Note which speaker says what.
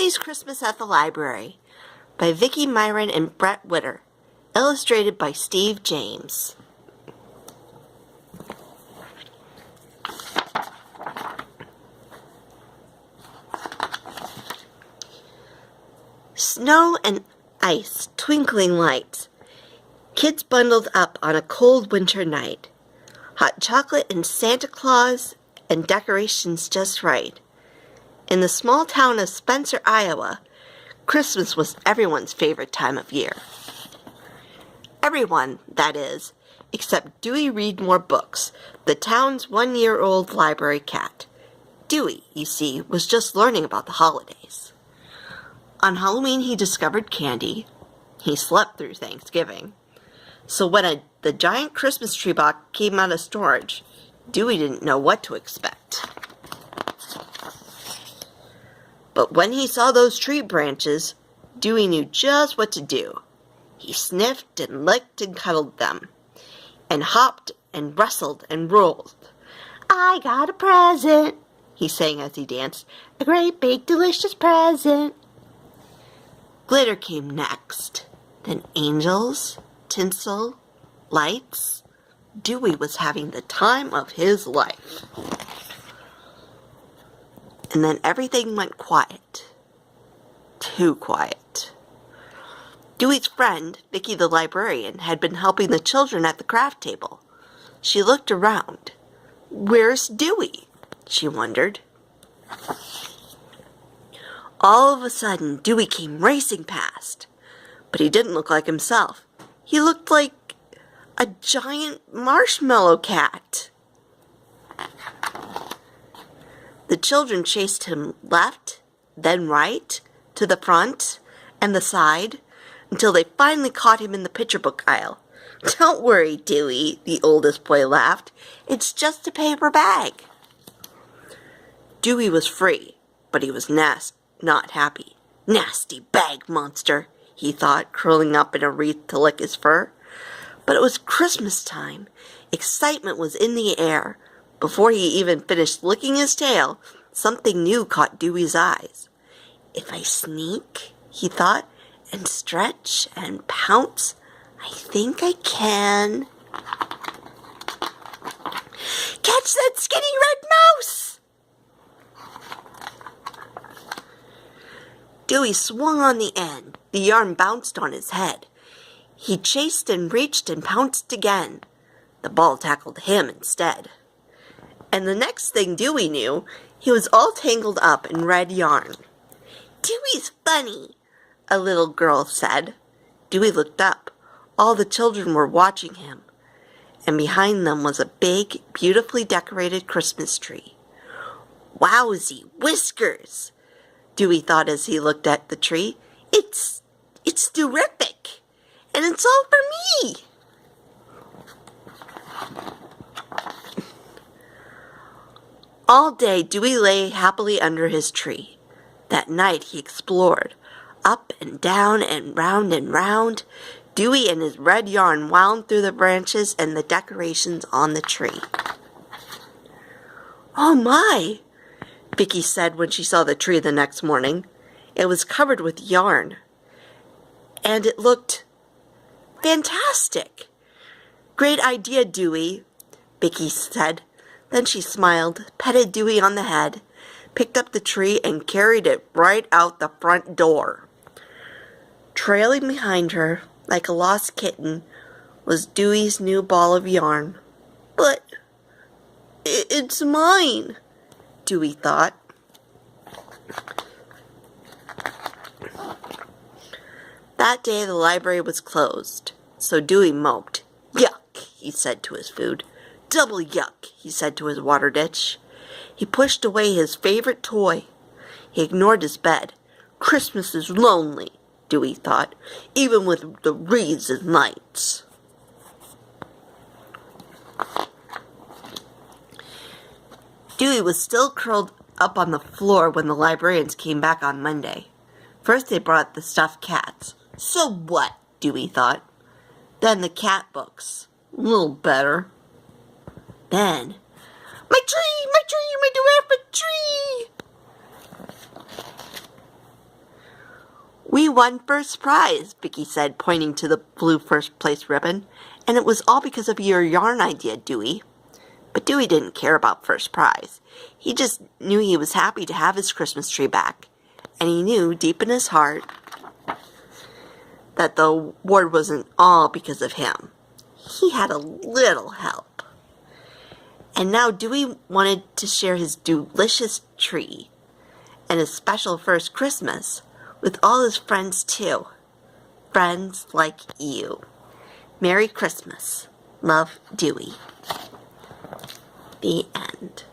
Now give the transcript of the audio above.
Speaker 1: Dewey's Christmas at the Library by Vicki Myron and Brett Witter. Illustrated by Steve James. Snow and ice, twinkling lights. Kids bundled up on a cold winter night. Hot chocolate and Santa Claus and decorations just right. In the small town of Spencer, Iowa, Christmas was everyone's favorite time of year. Everyone, that is, except Dewey Readmore Books, the town's 1-year-old library cat. Dewey, you see, was just learning about the holidays. On Halloween, he discovered candy. He slept through Thanksgiving. So when the giant Christmas tree box came out of storage, Dewey didn't know what to expect. But when he saw those tree branches, Dewey knew just what to do. He sniffed and licked and cuddled them, and hopped and rustled and rolled. "I got a present," he sang as he danced, "a great big delicious present." Glitter came next, then angels, tinsel, lights. Dewey was having the time of his life. And then everything went quiet. Too quiet. Dewey's friend, Vicki the librarian, had been helping the children at the craft table. She looked around. "Where's Dewey?" she wondered. All of a sudden, Dewey came racing past. But he didn't look like himself. He looked like a giant marshmallow cat. The children chased him left, then right, to the front and the side, until they finally caught him in the picture book aisle. "Don't worry, Dewey," the oldest boy laughed. "It's just a paper bag." Dewey was free, but he was not happy. "Nasty bag monster," he thought, curling up in a wreath to lick his fur. But it was Christmas time. Excitement was in the air. Before he even finished licking his tail, something new caught Dewey's eyes. "If I sneak," he thought, "and stretch and pounce, I think I can catch that skinny red mouse!" Dewey swung on the end. The yarn bounced on his head. He chased and reached and pounced again. The ball tackled him instead. And the next thing Dewey knew, he was all tangled up in red yarn. "Dewey's funny," a little girl said. Dewey looked up. All the children were watching him, and behind them was a big, beautifully decorated Christmas tree. "Wowsy whiskers," Dewey thought as he looked at the tree. It's terrific, and it's all for me." All day, Dewey lay happily under his tree. That night, he explored. Up and down and round, Dewey and his red yarn wound through the branches and the decorations on the tree. "Oh my," Vicki said when she saw the tree the next morning. It was covered with yarn, and it looked fantastic. "Great idea, Dewey," Vicki said. Then she smiled, petted Dewey on the head, picked up the tree, and carried it right out the front door. Trailing behind her, like a lost kitten, was Dewey's new ball of yarn. "But it's mine," Dewey thought. That day the library was closed, so Dewey moped. "Yuck," he said to his food. "Double yuck," he said to his water dish. He pushed away his favorite toy. He ignored his bed. "Christmas is lonely," Dewey thought, "even with the wreaths and lights." Dewey was still curled up on the floor when the librarians came back on Monday. First they brought the stuffed cats. So what, Dewey thought. Then the cat books. A little better. Then, my tree, my giraffe tree! won first prize, Vicky said, pointing to the blue first place ribbon. And it was all because of your yarn idea, Dewey. But Dewey didn't care about first prize. He just knew he was happy to have his Christmas tree back. And he knew, deep in his heart, that the award wasn't all because of him. He had a little help. And now Dewey wanted to share his delicious tree and his special first Christmas with all his friends too. Friends like you. Merry Christmas. Love, Dewey. The end.